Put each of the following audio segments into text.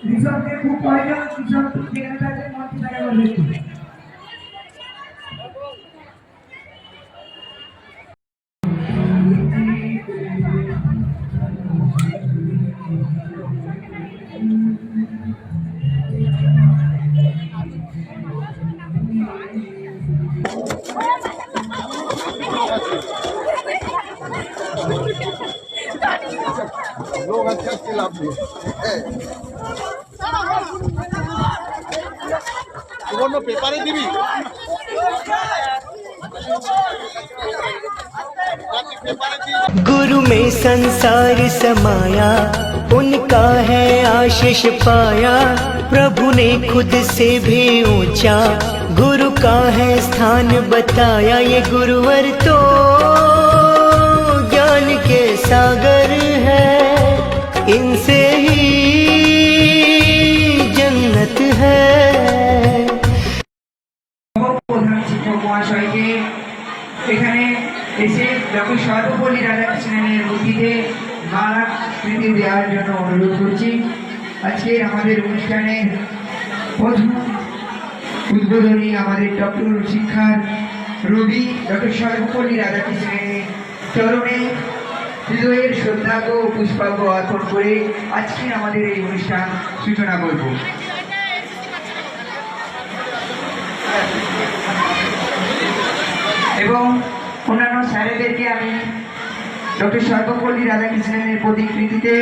কৃষকদের খুব প্রয়োজন, কৃষক যেখানে থাকে মন্ত্রী তাকে বলবে। लोग अच्छा के लाभ लिए पेपारे दिबी गुरु में संसार समाया, उनका है आशीष पाया। प्रभु ने खुद से भी ऊंचा गुरु का है स्थान बताया। ये गुरुवर तो ज्ञान के सागर है, इनसे ही जन्नत है। প্রধান শিক্ষক মহাশয়কে এখানে এসে ডক্টর সর্বপল্লী রাধাকৃষ্ণনের মূর্তিতে মালা কৃতি দেওয়ার জন্য অনুরোধ করছি। আজকের আমাদের অনুষ্ঠানের প্রথম উদ্বোধনী আমাদের ডক্টর শিক্ষার রবি ডক্টর সর্বপল্লী রাধাকৃষ্ণনের চরণে হৃদয়ের শ্রদ্ধার্ঘ্য ও পুষ্পার্ঘ্য অর্পণ করে আজকের আমাদের এই অনুষ্ঠান সূচনা করব। এবং অন্যান্য স্যারেদেরকে আমি ডক্টর সর্বপল্লী রাধাকৃষ্ণনের প্রতিকৃতিতে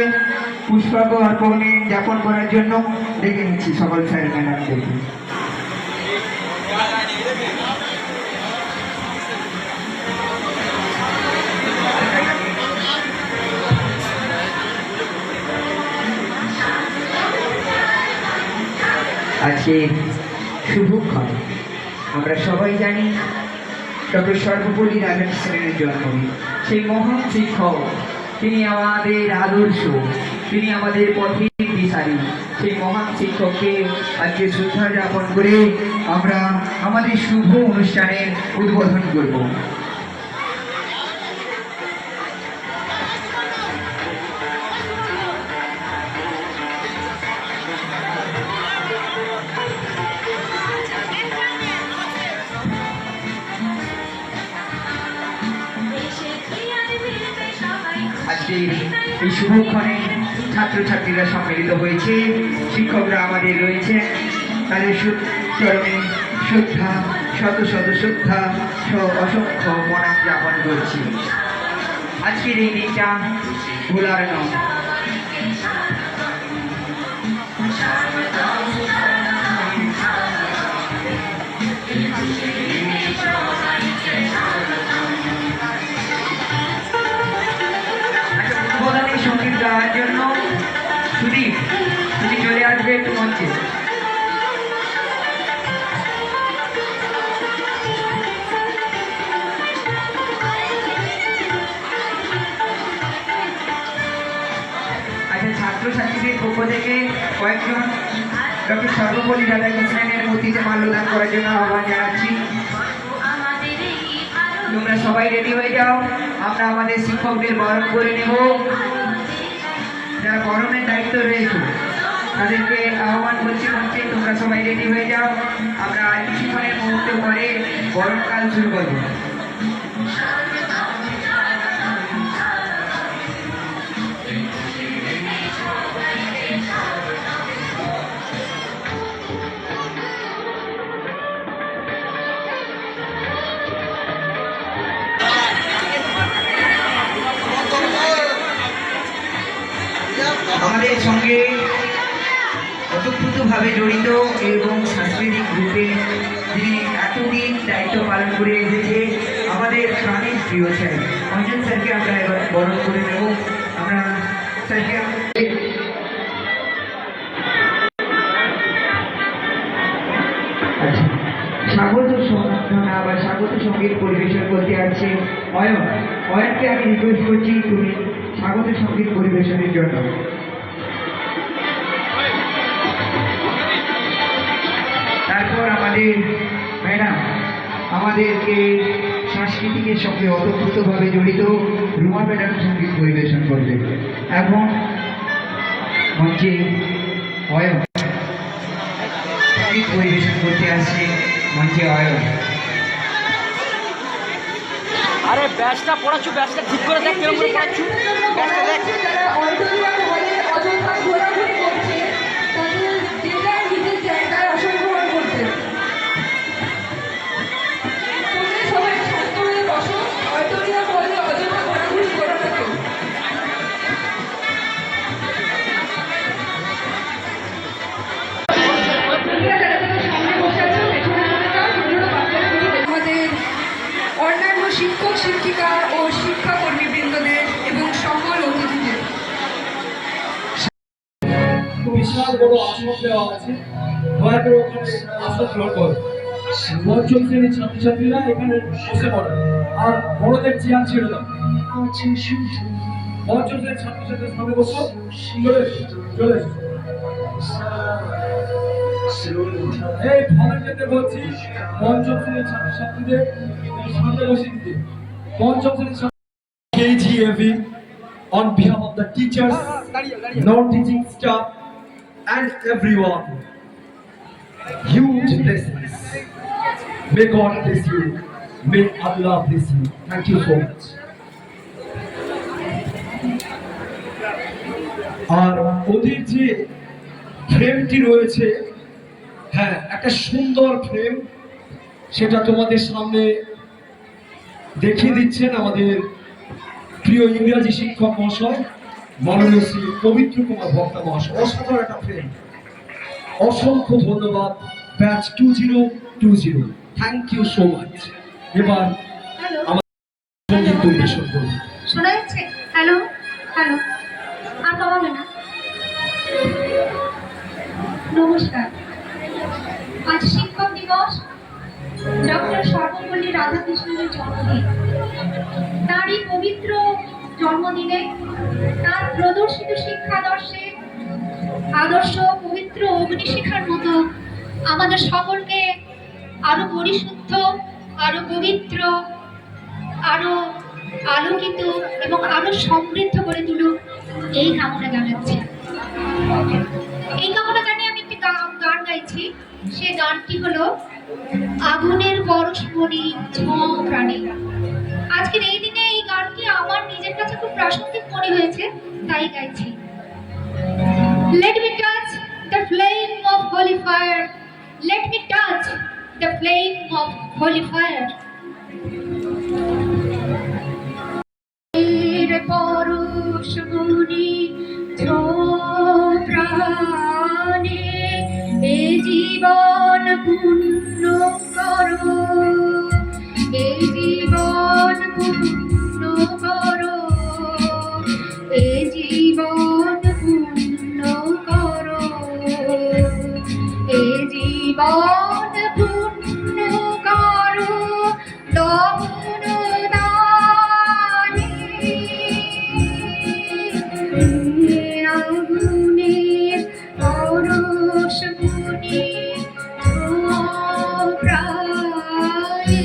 পুষ্পার্ঘ্য অর্পণ জ্ঞাপন করার জন্য ডেকে নিচ্ছি সকল স্যার ম্যাডামদেরকে। আজকে শুভক্ষণ, আমরা সবাই জানি ডক্টর সর্বপল্লী রাধাকৃষ্ণনের জন্মদিন। সেই মহান শিক্ষক, তিনি আমাদের আদর্শ, তিনি আমাদের পথের দিশারি। সেই মহান শিক্ষককে আজকে শ্রদ্ধা জ্ঞাপন করে আমরা আমাদের শুভ অনুষ্ঠানের উদ্বোধন করব। আজকে এই শুভক্ষণে ছাত্রছাত্রীরা সম্মিলিত হয়েছে, শিক্ষকরা আমাদের রয়েছে, তাদের চরণে শ্রদ্ধা, শত শত শ্রদ্ধা, অসংখ্য প্রণাম জ্ঞাপন করছি। আজকের এই দিনটা ভোলার নয়। সঙ্গীত গাওয়ার জন্য সুদীপ তিনি চলে আসবে একটু মঞ্চে। আচ্ছা, ছাত্রছাত্রীদের পক্ষ থেকে কয়েকজন ডক্টর সর্বপল্লী রাধাকৃষ্ণনের মূর্তিতে মাল্যদান করার জন্য আহ্বান জানাচ্ছি। তোমরা সবাই রেডি হয়ে যাও, আমরা আমাদের শিক্ষকদের বরণ করে নেব। যারা বরণের দায়িত্ব রয়েছে তাদেরকে আহ্বান করছি মঞ্চে, তোমরা সবাই রেডি হয়ে যাও। আমরা কিছুক্ষণের মুহূর্ত পরে বরণকাল শুরু করব। আমাদের সঙ্গে ওতপ্রোতভাবে জড়িত এবং সাংস্কৃতিক গ্রুপে যিনি এতদিন দায়িত্ব পালন করে এসেছে আমাদের প্রাণের প্রিয় স্যার অঞ্জন স্যারকে আমরা এবার বরণ করে নেব। আমরা স্যারকে স্বাগত সম্বর্ধনা বা স্বাগত সঙ্গীত পরিবেশন করতে আসছে অয়নকে আমি রিকোয়েস্ট করছি তুমি স্বাগত সঙ্গীত পরিবেশনের জন্য। তারপর আমাদের ম্যাডাম আমাদেরকে সংস্কৃতিকের সঙ্গে ওতপ্রোতভাবে জড়িত রুমা ম্যাডাম সঙ্গীত পরিবেশন করবে। এখন মঞ্চে অয়ন সঙ্গীত পরিবেশন করতে আসছে মঞ্চে অয়ন। আরে ব্যাচটা পড়াচ্ছু, ব্যাচটা ঠিক করে দেখ কিরকম করে পড়াচ্ছু, ব্যাচটা দেখ। যারা অর্ধদূয়ার হলে অযথা ঘোরাঘুরি করছে তাদের যেটা নিতে চায় তার অংশগ্রহণ করতে। তোমরা সবাই শান্ত হয়ে বসো, অর্ধদূয়ার হলে অযথা ঘোরাঘুরি করে থাকো। আমাদের অন্যান্য শিক্ষক শিক্ষিকা ও শিক্ষাকর্মী বৃন্দদের এবং সকল অতিথিদের বিশাল বড় আসন দেওয়া আছে, দয়া করে ওখানে আসন গ্রহণ করো। পঞ্চম শ্রেণীর ছাত্রছাত্রীরা এখানে বসে পড়ে, আর বড়দের চেয়ার ছেড়ে দাও। পঞ্চম শ্রেণীর ছাত্রছাত্রীর সামনে বসো, চলে এসো। এই ভলেন্টিয়ারদের বলছি পঞ্চম শ্রেণীর ছাত্রছাত্রীদের সামনে বসে দিতে। পঞ্চম শ্রেণীর KGAV on behalf of the teachers, non-teaching staff and everyone, huge blessings. May God bless you. May Allah bless you. Thank you so much. আর ওদের যে ফ্রেমটি রয়েছে, হ্যাঁ একটা সুন্দর ফ্রেম, সেটা তোমাদের সামনে দেখিয়ে দিচ্ছেন আমাদের প্রিয় ইংরাজি শিক্ষক মহাশয় মাননীয় শ্রী পবিত্র কুমার ভক্তা মহাশয়। অসাধারণ একটা ফ্রেম, অসংখ্য ধন্যবাদ batch 2020। Thank you so much. এবার আমার সঙ্গীত পরিবেশন করব। শোনা যাচ্ছে? হ্যালো হ্যালো, আর কমাবে না। নমস্কার, আজ শিক্ষক দিবস, ডক্টর সর্বপল্লী রাধাকৃষ্ণনের জন্মদিন। তারই পবিত্র জন্মদিনে তার প্রদর্শিত শিক্ষাদর্শে আদর্শ পবিত্র অগ্নিশিখার মতো আমাদের সকলকে আরো পরিশুদ্ধ, আরো পবিত্র, আরো আলোকিত এবং আরো সমৃদ্ধ করে তুলুক, এই কামনা জানাচ্ছি। এই কামনা জানিয়ে আমি একটি গান গাইছি। সে গানটি হলো আগুনের পরশমণি প্রাণী। আজকের এই দিনে এই গানটি আমার নিজের কাছে খুব প্রাসঙ্গিক মনে হয়েছে, তাই গাইছি। Let me touch the flame of holy fire. Let me touch the flame of holy fire. পরশমণি প্রাণে এ জীবন পূর্ণ করো, এ জীবন পূর্ণ করো, এ জীবন পূর্ণ করো, এ জীবন পূর্ণ করো দমন দানে। আগুনের পরশমণি প্রাণে।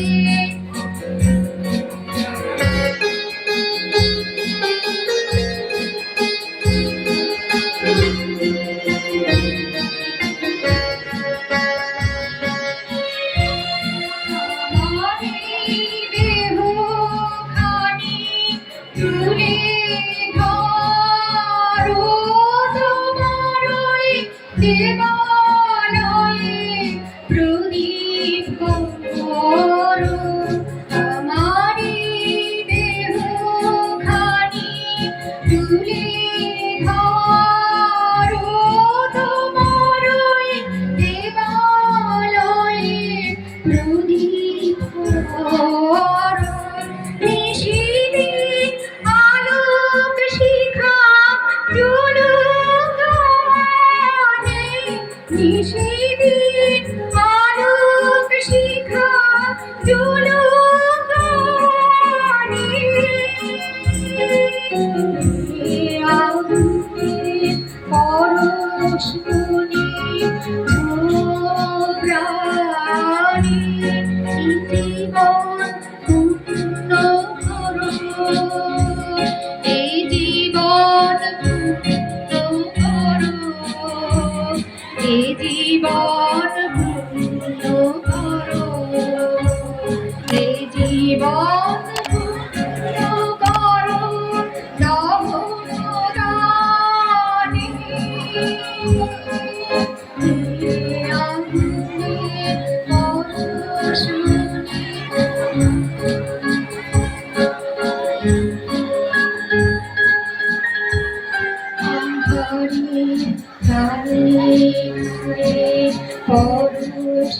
পরশ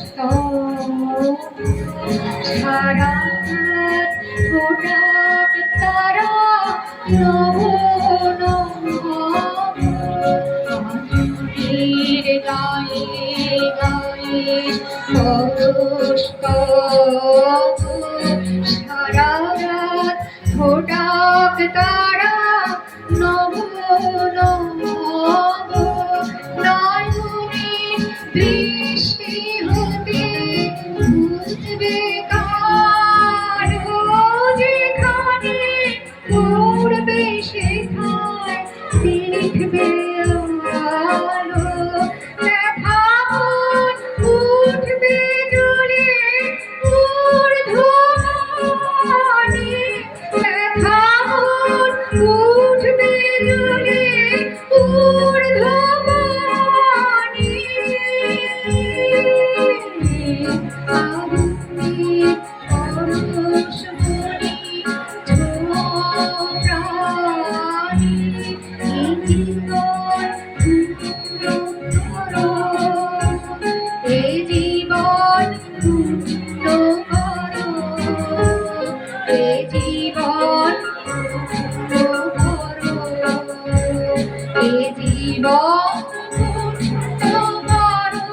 সারা ফোটাক তারা নব নবীর গায়ে গায়ে পরশ সারা রাত ফোটাক তারা নব নব নয়নে দৃষ্টি হতে বুঝবে কারো যেখানে পড়বে সেখানে দেখবে আলো দেখা উঠবে দূরে ঊর্ধ্বমনে দেখা উঠবে দূরে ঊর্ধ্বমনে আগুনের পরশ ভরে ছোঁয়া প্রাণে এই জীবন পূর্ণ করো, এই জীবন পূর্ণ করো, এই জীবন পূর্ণ করো, এই জীবন পূর্ণ করো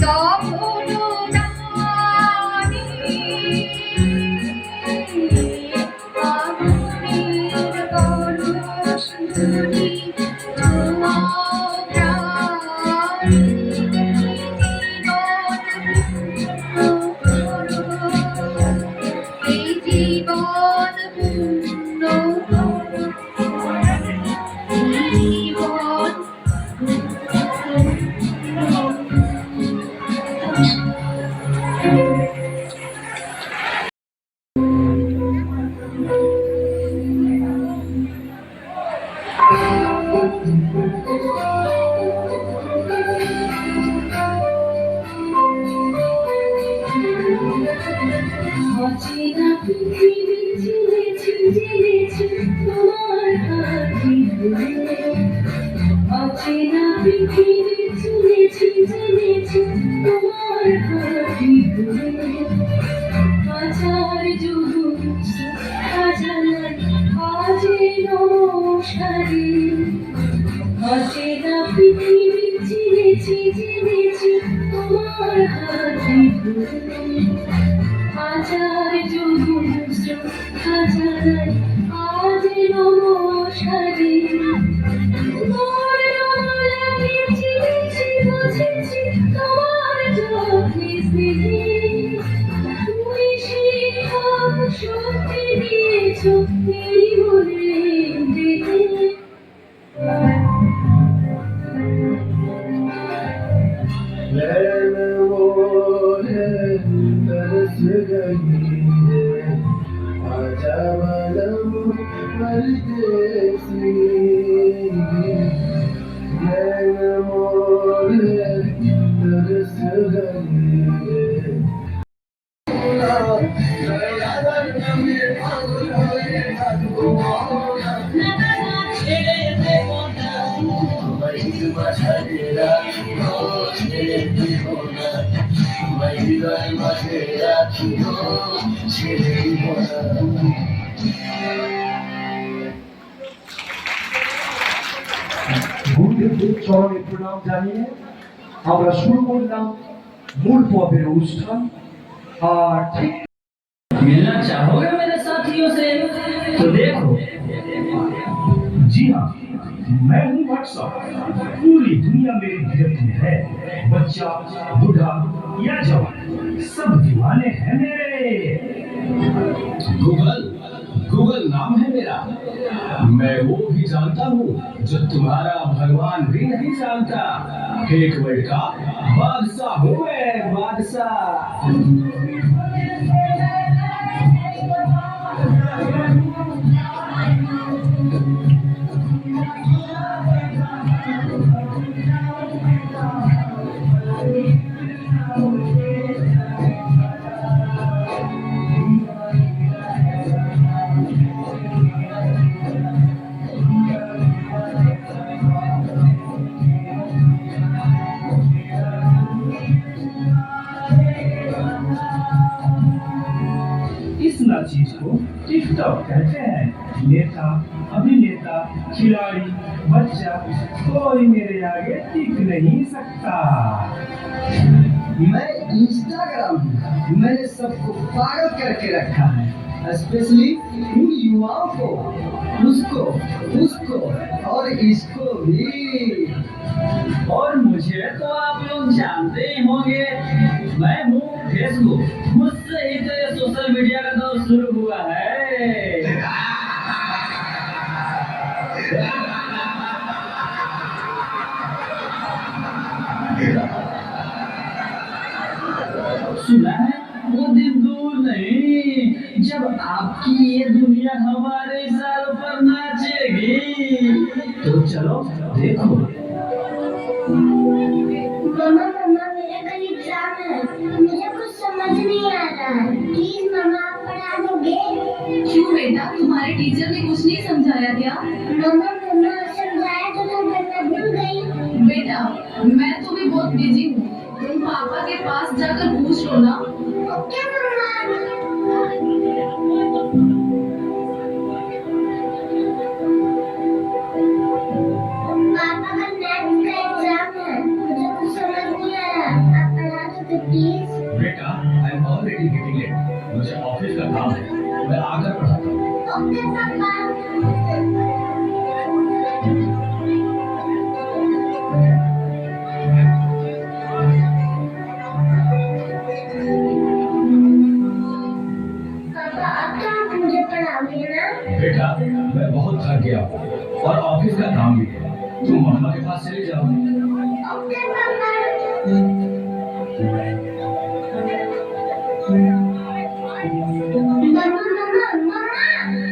তপন দানে। আগুনের পরশ ধরে ছোঁয়া প্রাণে এই জীবন পূর্ণ করো, এই জীবন অচেনা পৃথিবী চিনেছি জেনেছি তোমার হাতে ধরে, অচেনা পৃথিবী চিনেছি জেনেছি তোমার হাতে ধরে, হাজার যুগ হাজার আজে নমস্কারে, অচেনা পৃথিবী চিনেছি জেনেছি তোমার হাতে ধরে, হাজার যুগ হাজার আজ নমস্কারে, তোমার লাগে চিনেছি বুঝেছি তোমার চোখে স্নেহে, তুমি শিক্ষক শক্তি দিয়েছ এই বলে দেহে। গুরুদেবদের চরণে প্রণাম জানিয়ে আমরা শুরু করলাম মূল পর্বের অনুষ্ঠান। আর ঠিক मिलना चाहोगे मेरे साथियों से तो देखो। जी हाँ, मैं हूँ व्हाट्सएप। पूरी दुनिया मेरी गिरफ्त में है। बच्चा बूढ़ा या जवान सब दीवाने हैं मेरे। गूगल गूगल नाम है मेरा। मैं वो भी जानता हूँ जो तुम्हारा भगवान भी नहीं जानता। एक वर्ड का बादशाह हूँ मैं, बादशाह। सब कहते हैं नेता, अभिनेता, खिलाड़ी, बच्चा, कोई मेरे आगे टिक नहीं सकता। मैं इंस्टाग्राम हूँ, मैंने सबको पागल करके रखा है, स्पेशली उन युवाओं को, उसको और इसको भी। और मुझे तो आप लोग जानते ही होंगे, मैं हूँ फेसबुक, मुझसे ही तो ये सोशल मीडिया का दौर शुरू हुआ है। सुना है वो दिन दूर नहीं जब आपकी ये दुनिया हमारे साल पर नाचेगी। तो चलो देखो। मम्मा मेरा कल एग्जाम है, मुझे कुछ समझ नहीं आ रहा है, प्लीज मम्मा आप पढ़ा दोगे? क्यों बेटा, तुम्हारे टीचर ने कुछ नहीं समझाया क्या? मम्मा समझाया तो मैं भूल गई। बेटा, मैं तो भी बहुत बिजी हूँ, तुम पापा के पास जाकर पूछ लो ना। ओके मम्मा। पापा का मैथ्स का एग्जाम है, मुझे कुछ समझ नहीं आ रहा, आप पढ़ा दोगे प्लीज? बेटा, I am already getting late, मुझे ऑफिस का काम है, मैं आकर पढ़ाता हूँ। ओके पापा। बेटा, मैं बहुत थक गया हूँ और ऑफिस का काम भी है, तुम मम्मा के पास चले जाओ। ओके पापा।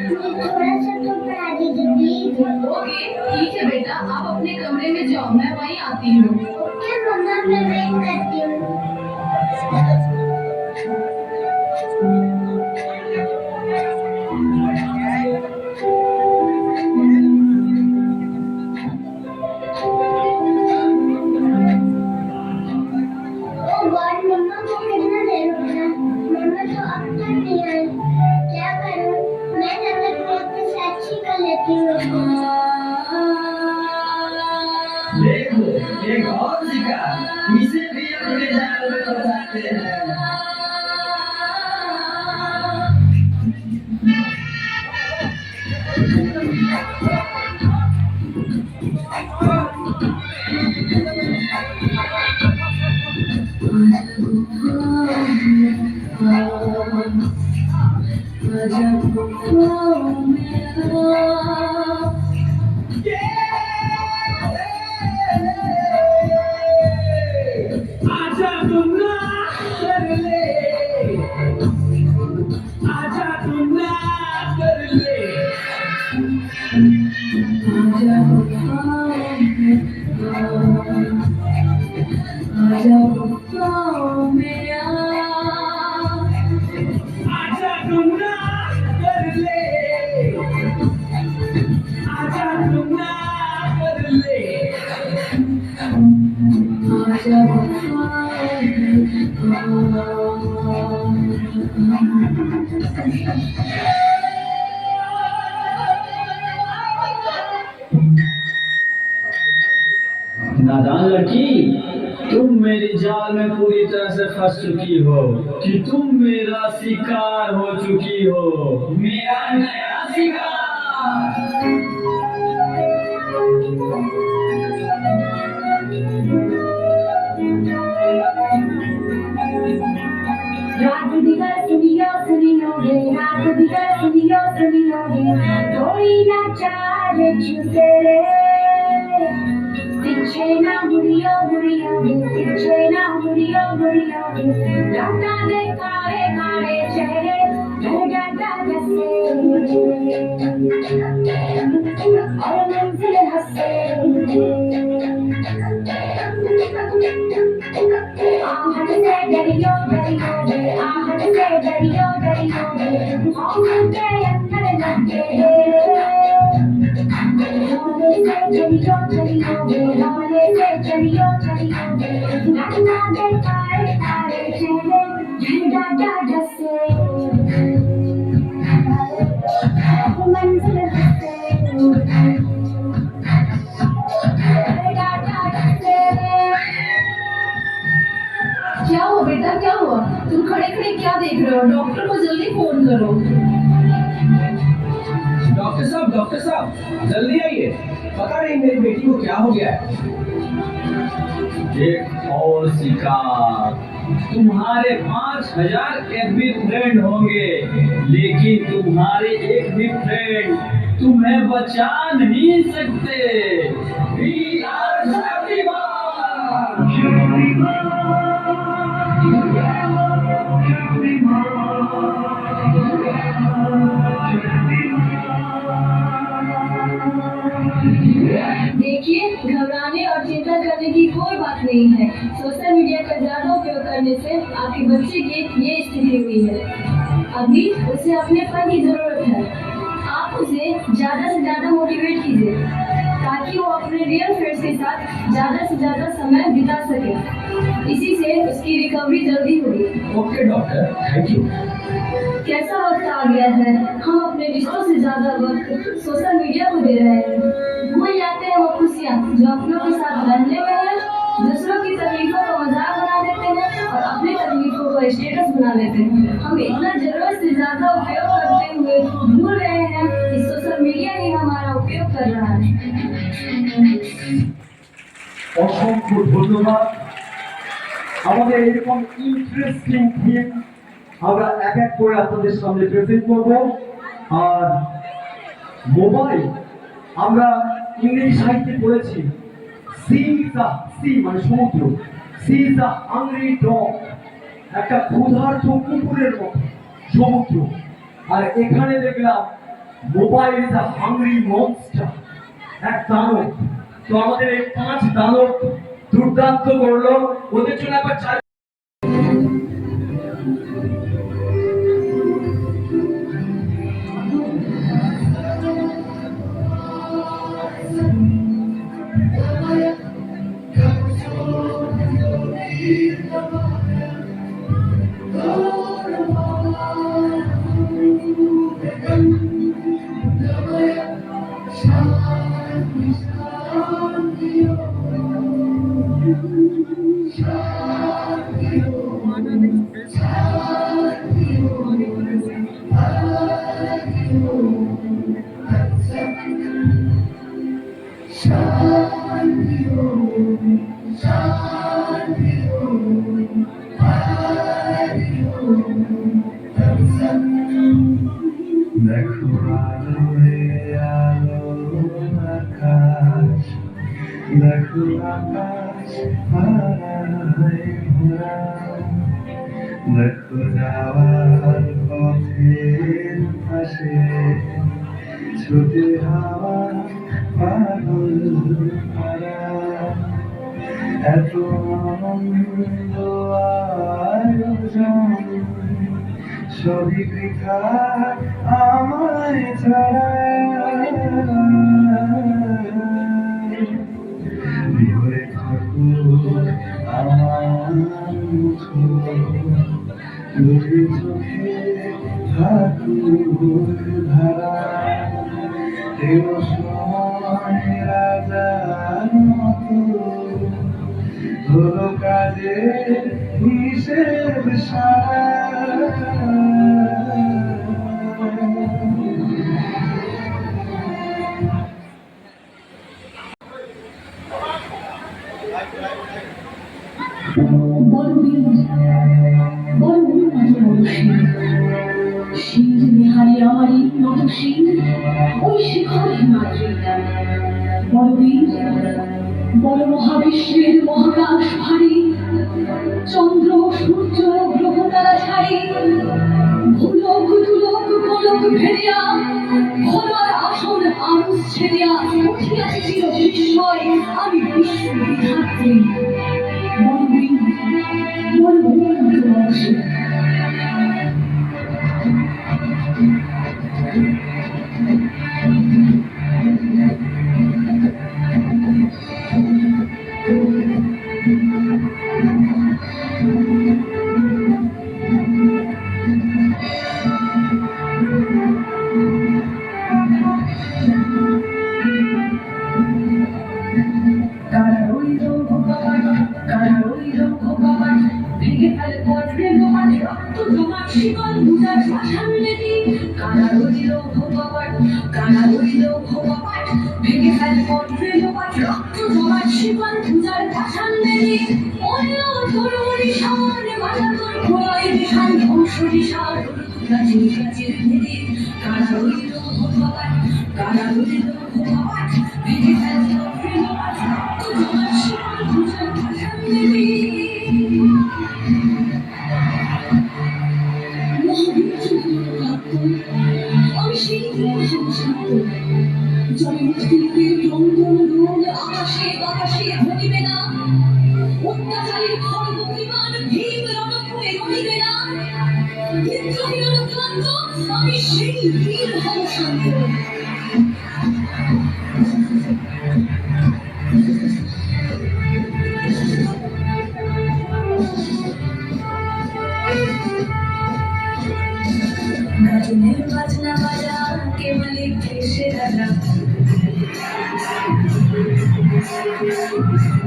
मुझे थोड़ा सा तो पढ़ा दीजिए प्लीज। ओके ठीक है बेटा, आप अपने कमरे में जाओ, मैं वहीं आती हूँ। ओके मम्मा, मैं वेट करती हूँ। मम्मा को कितना देर हो गया, मम्मा तो अब तक नहीं आई, क्या करूं? मैं तबीयत वापस अच्छी कर लेती हूँ। देखो, एक और शिकार, इसे भी अपने जाल में फंसाते हैं। आजा दुनिया कर ले, आजा दुनिया कर ले, आजा आजा दुनिया कर ले, आजा दुनिया कर ले। नादान लड़की, तुम मेरी जाल में पूरी तरह से फंस चुकी हो कि तुम मेरा शिकार हो चुकी हो, मेरा नया शिकार। रात दिखा सुनियोगे, रात दिखा सुनियोगे, कोई ना चाहे छुपे रे, पीछे ना मुड़ियोगे, पीछे ना मुड़ियोगे, राता दे काले काले चेहरे, डरता जैसे, और मंजिल हंसे, आहट से डरियोगे, आहट से डरियोगे, खौफ के अंदर लगे, रोले से चलियोगे, लगना दे काले काले चेहरे, डरता जैसे। साहब जल्दी आइए, पता नहीं मेरी बेटी को क्या हो गया है। एक और शिकार, तुम्हारे 5000 एफबी फ्रेंड होंगे, लेकिन तुम्हारे एक भी फ्रेंड तुम्हें बचा नहीं सकते। We are Shaktiman! देखिए, घबराने और चिंता करने की कोई बात नहीं है। सोशल मीडिया का ज्यादा उपयोग करने से आपके बच्चे की ये स्थिति हुई है। अभी उसे अपने फन की जरूरत है। आप उसे ज्यादा से ज्यादा मोटिवेट कीजिए ताकि वो अपने रियल फ्रेंड्स के साथ ज्यादा से ज्यादा समय बिता सके। इसी से उसकी रिकवरी जल्दी होगी। Okay doctor, thank you. कैसा वक्त आ गया है, हम अपने रिश्तों से ज्यादा वक्त सोशल मीडिया को दे रहे हैं। भूल जाते हैं वो खुशियाँ जो अपनों के साथ रहने में है। दूसरों की तकलीफों को मजाक बना देते हैं और अपनी तकलीफों को स्टेटस बना देते हैं। हम इतना जरूरत से ज्यादा उपयोग करते हुए भूल रहे हैं कि सोशल मीडिया ही हमारा उपयोग कर रहा है। অসংখ্য ধন্যবাদ। আমাদের এরকম ইন্টারেস্টিং থিম আমরা এক এক করে আপনাদের সামনে প্রেজেন্ট করব। আর মোবাইল আমরা ইংরেজি সাহিত্যে পড়েছি, সি মানে সমুদ্র, sea is a hungry dog, একটা ক্ষুধার্ত কুকুরের মতো সমুদ্র। আর এখানে দেখলাম mobile is a hungry monster, এক দানব। তো আমাদের এই 5 দানব দুর্দান্ত করলো, ওদের জন্য একবার চাই। দেখো আকাশ হারায় ভরা, দেখো যাওয়ার পথের পাশে ছুটে হাওয়া পাগল ভরা, এত আনন্দ আয়োজন সবই বৃথা আমায় ছাড়া। বিহরে থাকুক আমার মুখ, দুই চোখে থাকুক ধারা, দেব সময় রাজার মতো হলো কাজে হিসেব সারা। আমারই নতশীল ওই শিখর হিমাদ্রি, বলবীর বল মহাবিশ্বের মহাকাশ ভারী, চন্দ্র সূর্য গ্রহ তারা ছাড়ি, ভুলক তুলক গোলক ভেদিয়া খোলার আসন আরুষ ছেদিয়া উঠিয়াছে চির বিস্ময় আমি বিশ্ব বিধাত্রী। বলবীর বল নতশীল। ভেঙে ফেলে পড়বে তোমার রক্ত তোমার শিকল পূজার ভাষান লেগে কারা রইল ভগবান কারা রইল ভগবান ভেঙে ফেলে পড়বে তোমার রক্ত তোমার শিকল পূজার ভাষান লেগে ওরে তোর নিশান মাথা তোর খোলাই নিশান ধ্বংস নিশান গাছের গাছের ভেঙে কারা রইল ভগবান কারা রইল ভগবান ভেঙে ফেলে পড়বে তোমার রক্ত তোমার শিকল পূজার ভাষান লেগে আমি সেই জন্মস্তির রঙ্গন রোগ আকাশে বাতাসে ঘটিবে না অত্যাচারীর খড়গ বিমান ভীম রণভূমে রহিবে না বিদ্রোহীর ক্লান্ত আমি সেই বীর হব শান্ত গাজনের বাজনা বাজা কে মালিক এসে দাদা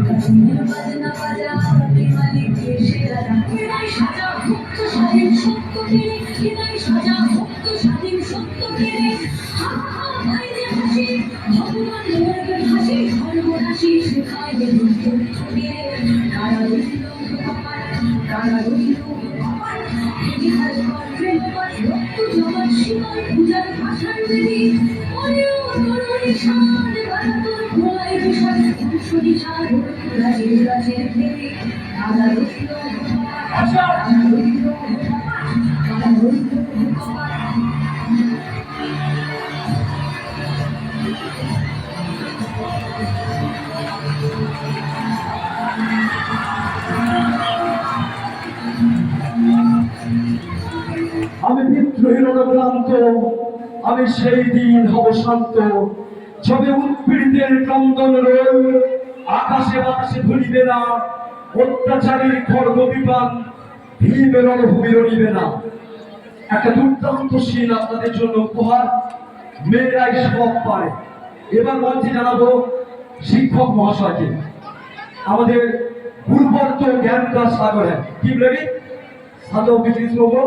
গাজনের বাজনা বাজা কে মালিক এসে দাদা কেনাই সাজা ভক্ত স্বাধীন সত্য কেড়ে কেনাই সাজা ভক্ত স্বাধীন সত্য কেড়ে হা হা বাইরে হাসি ভগবান লোকের হাসি সর্বনাশী শেখায় দেখুন তথ্য কেড়ে কারা রইল ভগবান কারা রইল ভগবান ইতিহাস গর্বে তোমার রক্ত জমার শিকল পূজার ভাষার দেবী ওরে ও তোর নিশান বাধা তোর খোলাই বিষয় ধ্বংস নিশান গাছের গাছের দেবী কারা রইল ভগবান কারা রইল ভগবান কারা রইল ভগবান আমি বিদ্রোহীর ক্লান্ত আমি সেই দিন হব শান্ত ছবি উৎপীড়িতের ক্রন্দন রোল আকাশে বাতাসে ভুলিবে না অত্যাচারীর খড়গ বিমান ভীমের রণভূমি রণিবে না একটা দুর্দান্ত সিন আপনাদের জন্য উপহার মেয়েরাই সব পারে এবার মঞ্চে জানাবো শিক্ষক মহাশয়কে আমাদের পূর্বর্ত জ্ঞানটা সাগর কি রেডি সাদা বিজনেস করবো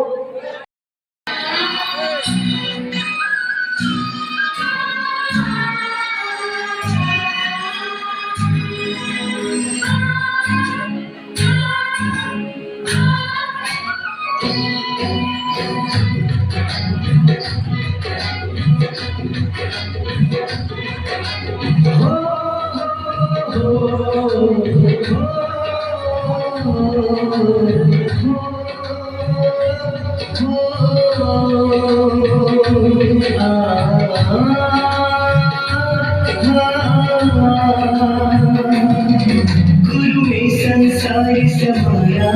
गुरु में संसार समाया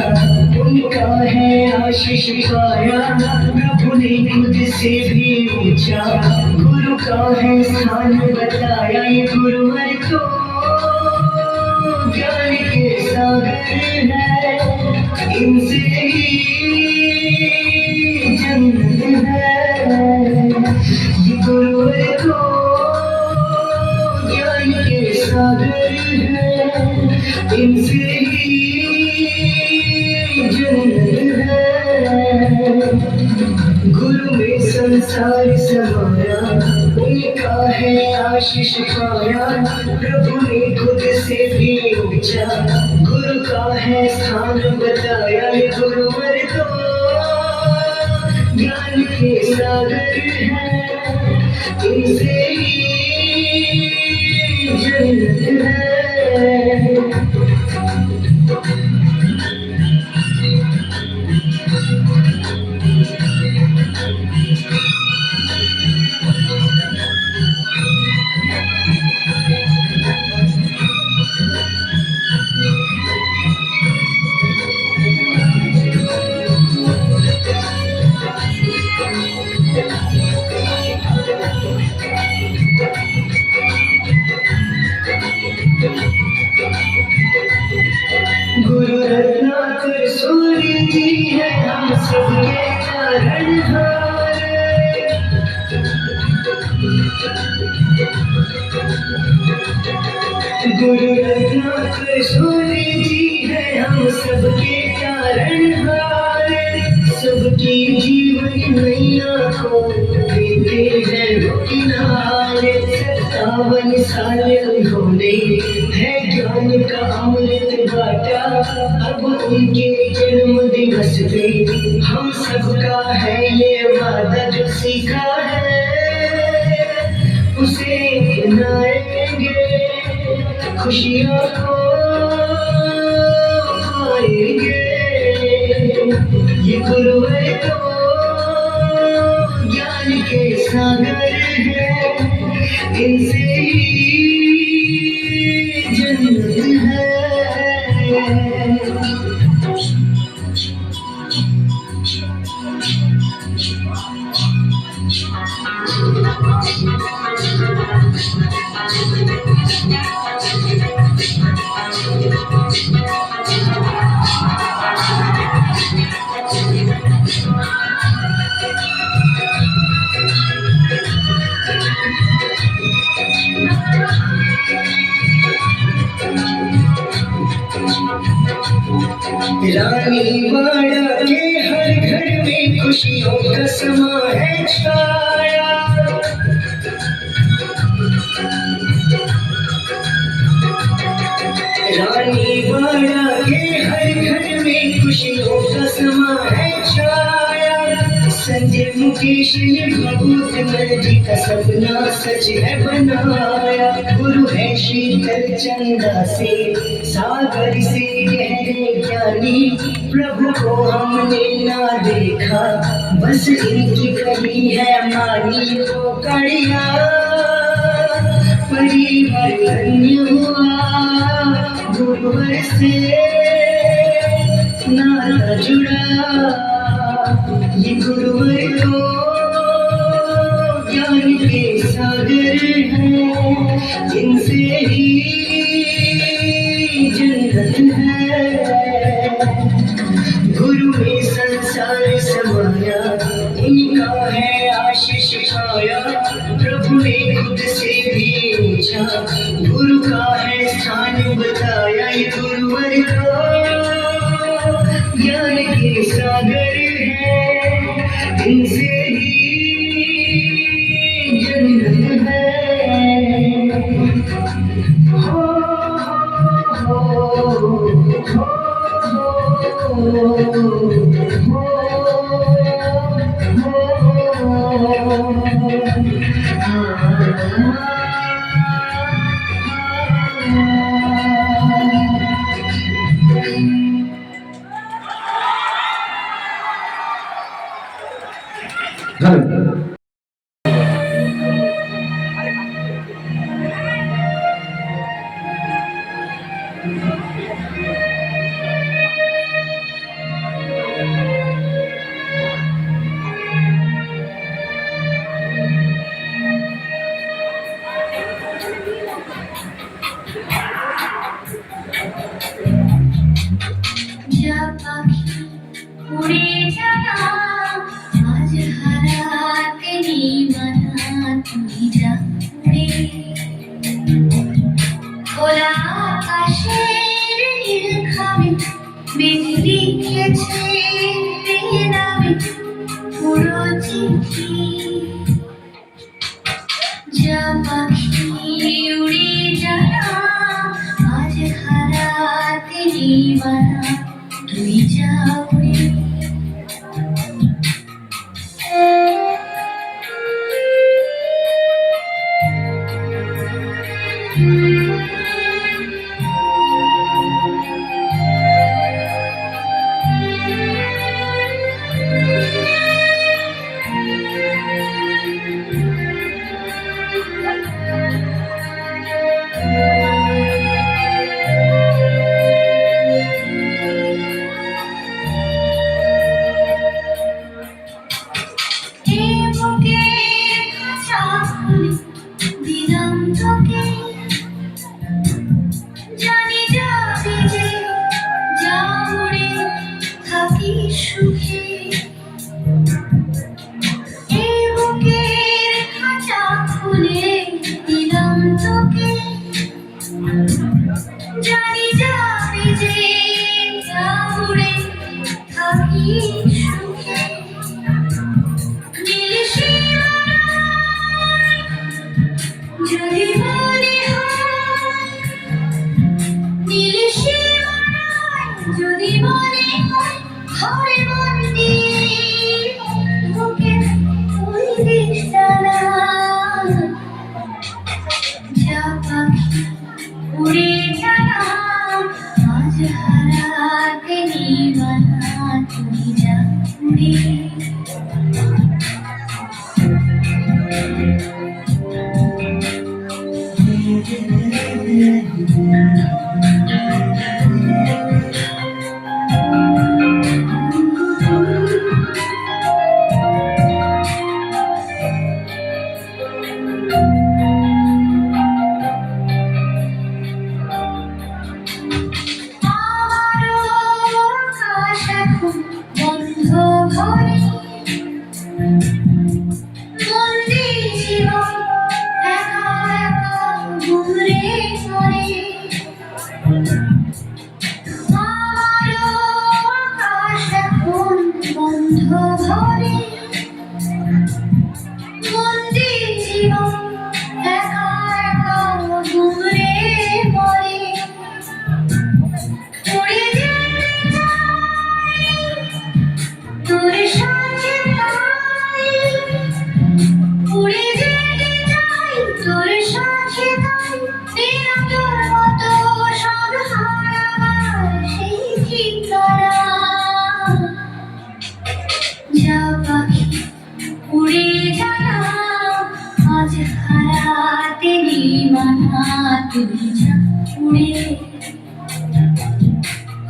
उनका है आशीष पाया प्रभु ने खुद से भी ऊंचा गुरु का है स्थान बताया ये गुरुवर तो ज्ञान के सागर है इनसे ही जन्नत है ये गुरुवर तो ज्ञान के सागर है इनसे ही जन्नत है गुरु में संसार समाया उनका है आशीष पाया प्रभु ने खुद से भी ऊंचा गुरु का है स्थान बताया ये गुरुवर तो ज्ञान के सागर है इनसे ही जन्नत है गुरु रत्नाकर सूर्य जी है हम सबके तारणहार गुरु रत्नाकर सूर्य जी है हम सबके तारणहार तारणहार सबकी जीवन नैया को देते हैं वो किनारे 57 साल उन्होंने है ज्ञान का अमृत बांटा अब उनके जन्म दिवस पे हम सबका है ये वादा जो सीखा है उसे मनाएंगे खुशियों को पाएंगे ये गुरुवर तो ज्ञान के सागर है इनसे ही जन्नत है रानी वाड़ा के हर घर में खुशियों का समा है छाया रानी वाड़ा के हर घर में खुशियों का समा है छाया संजय मुकेश ने भगवत नदी का सपना सच है बनाया गुरु है शीतल चंदा से सागर से गहरे ज्ञानी प्रभु को हमने ना देखा बस इनकी कही है मानी वो कड़िया परिवर्तन हुआ गुरुवर से नाता जुड़ा ये गुरुवर तो ज्ञान के सागर हैं जिनसे ही जन्नत है गुरु में संसार समाया इनका है आशीष छाया प्रभु ने खुद से भी ऊंचा गुरु का है स्थान बताया ये गुरुवर तो ज्ञान के सागर है इनसे ही जन्नत है हो उड़े जाना आज हराते नी मना तुई जा उड़े খোলা আকাশের নীল খাবে মেঘ লিখেছে বেনামে পুরো চিঠি যা পাখি উড়ে যানা আজ হারাতে নিবানা তুই যা উড়ে জানি যাবে যে যা উড়ে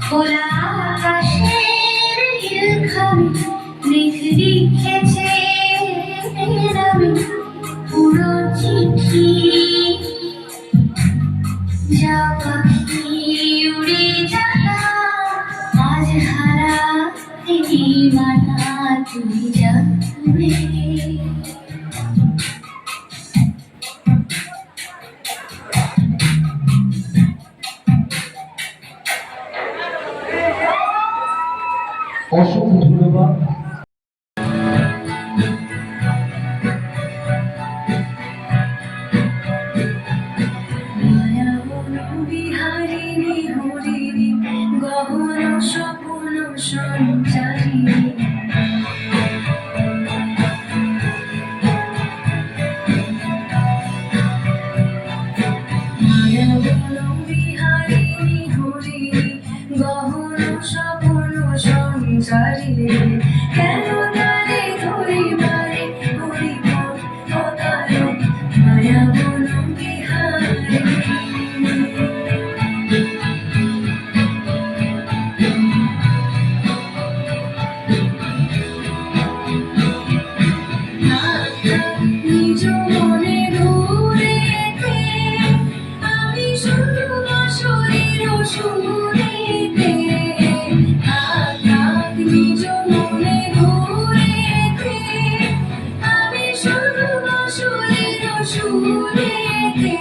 খোলা আকাশের নীলখানি মেঘ লিখেছে আমি পুরো চিঠি যা পাখি উড়ে যাতা আজ হারা তিনি মানা তুমি যা উড়ে অসংখ্য ধন্যবাদ। বিহারিণী হরিণী গহন স্বপ্ন সঞ্চারিণী বিহারিণী হরিণী গহন স্বপ্ন সঞ্চারিণী কেন তারে ধরিবারে করিব অকারণ মায়া বন বিহারিণী নিজ মনে দূরেতে আমি শুধু শরীর শুনেতে নিজ মনে দূরেতে আমি শুধু শরীর শুনেতে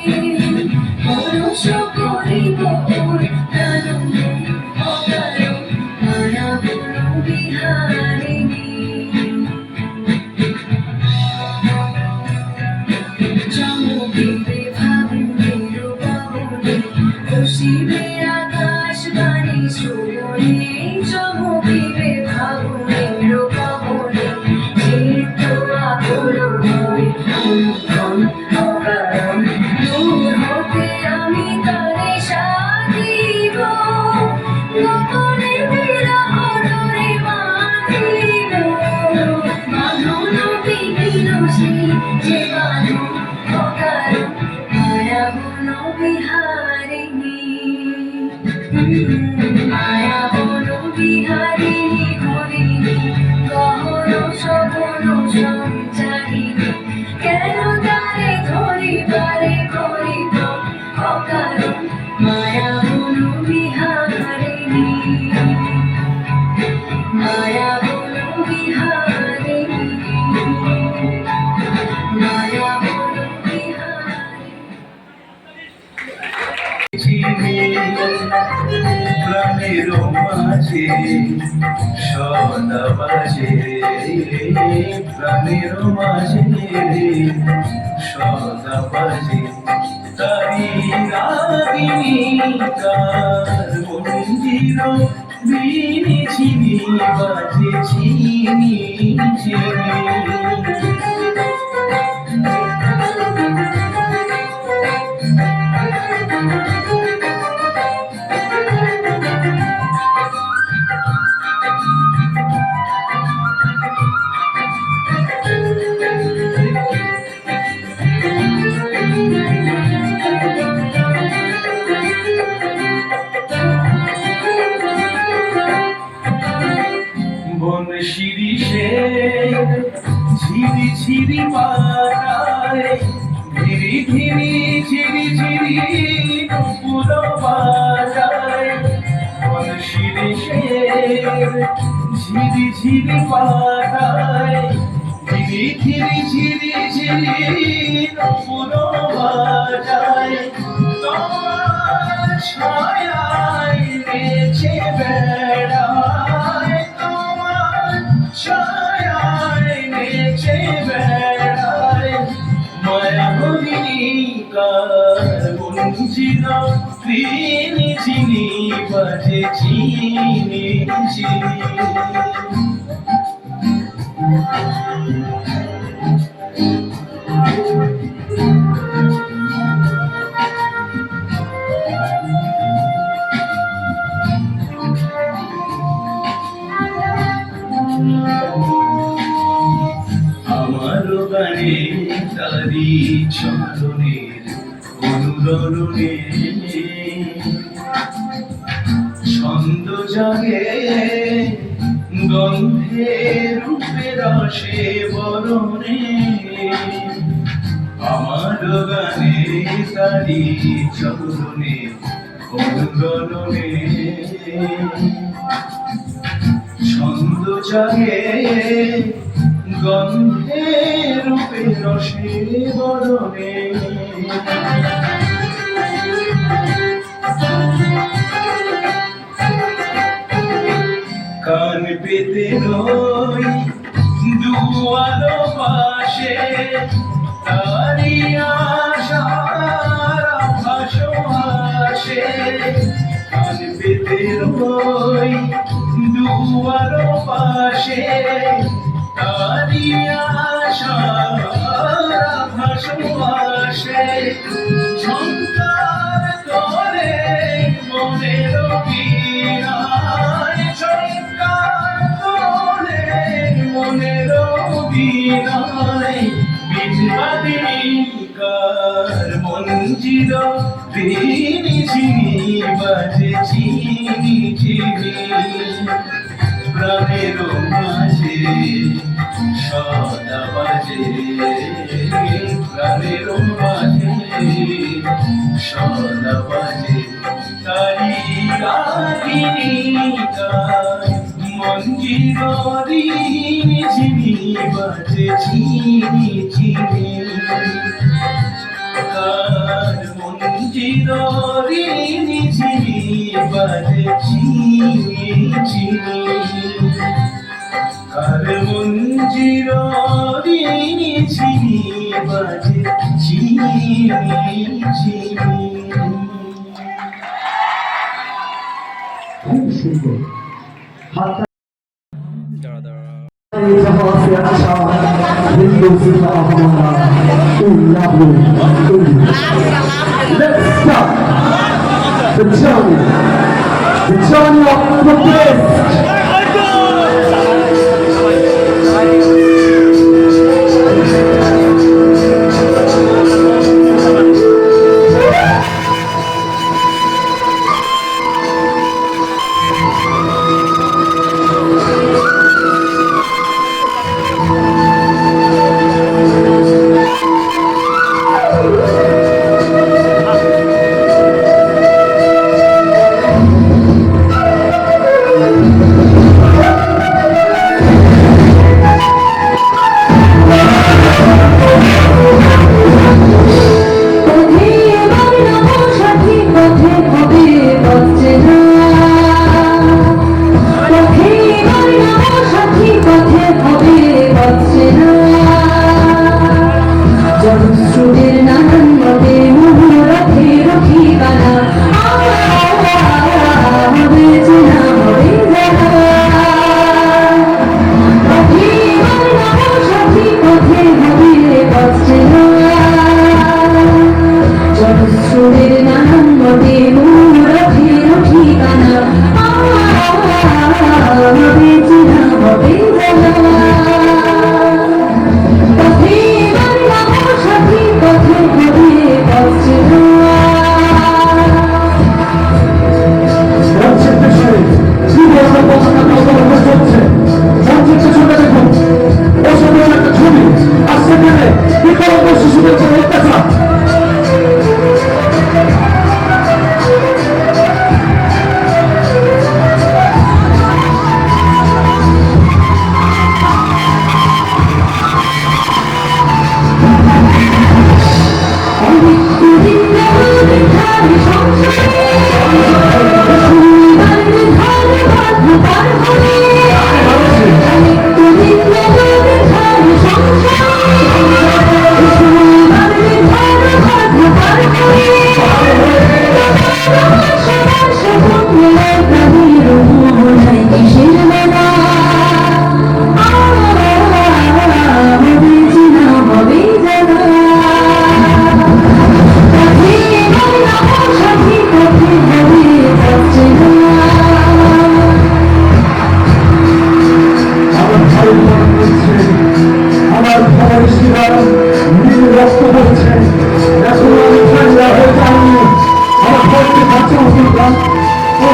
পরশ করিব ওর প্রাণ অকারণ মায়া বন বিহারিণী চমকিবে ভাবুকের পাবনে খুশিবে আকাশ বাণী শ্রবণে চমকিবে ভাবুকের পাবনে চিত্ত আকুল হয়ে অনুক্ষণ অকারণ দূর হতে আমি তারে সাধিব গোপনে বিরহ ডোরে বাঁধিব বাঁধন বিঘ্ন সেই যে বাঁধন অকারণ মায়া বন বিহারিণী মায়া বন বিহারিণী হরিণী গহন স্বপ্ন সঞ্চারিণী কেন তারে ধরিবারে করিব অকারণ মায়া বন বিহারিণী মায়া বন বিহারিণী মায়া বন বিহারিণী প্রাণের মাঝে সদা বাজে প্রাণের মাঝে সদা বাজে তারি রাগিনী কার মন্দির বিনি চিনি বাজে চিনি চিনি ঝিরি ঝিরি পাতায় ঝিরি ঝিরি ঝিরি ঝিরি নূপুর বাজায় তোমার ছায়ায় নেচে বেড়ায় তোমার ছায়ায় নেচে বেড়ায় মায়া হরিণী কার গুঞ্জিত চিনি চিনি বাজে চিনি চিনি আমার গানে তারি চন্দনের অনুরণে ছন্দ জাগে গন্ধে রূপে রসে বরণে আমার গানে তারি চন্দনে অনুরণে ছন্দ জাগে গন্ধে রূপে রসে বরণে কান পেতে রই দুয়ালো পাশে তারি আশার ভাসো আসে কান পেতে রই দুয়ালো পাশে তারি আশার ভাসো আসে ঝংকার করে মনের বীণায় ঝংকার করে মনের বীণায় বিজবাদিনীকার মঞ্জির ঋণী ঝিনি বাজে চিনি চিনি প্রাণের মাঝে সদা বাজে প্রাণের মাঝে সদা বাজে তারি রাগিনীকার মঞ্জির ঋণী ঝিনি বাজে চিনি চিনি কার মঞ্জির ঋণী ঝিনি বাজে চিনি চিনি কার মঞ্জির ঋণী ঝিনি বাজে চিনি চিনি খুব সুন্দর হাতটা Let's start the journey of the best. ধন্যবাদ ও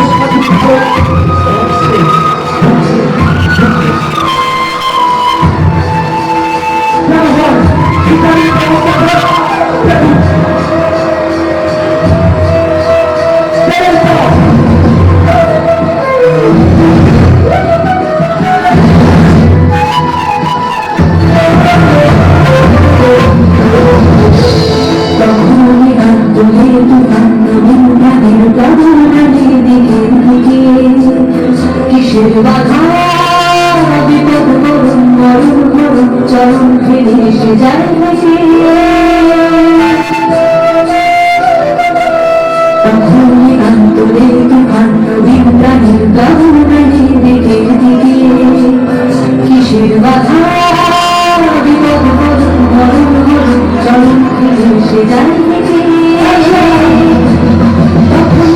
কিসের বাধা বিপদ করুন মরুন মরুন চরণ ফিরে এসে যায় ভেসে তখনই অন্তরে তুফান নবীন প্রাণীর গহনানি দিকে দিকে কিসের বাধা বিপদ করুন মরুন মরুন চরণ ফিরে এসে যায়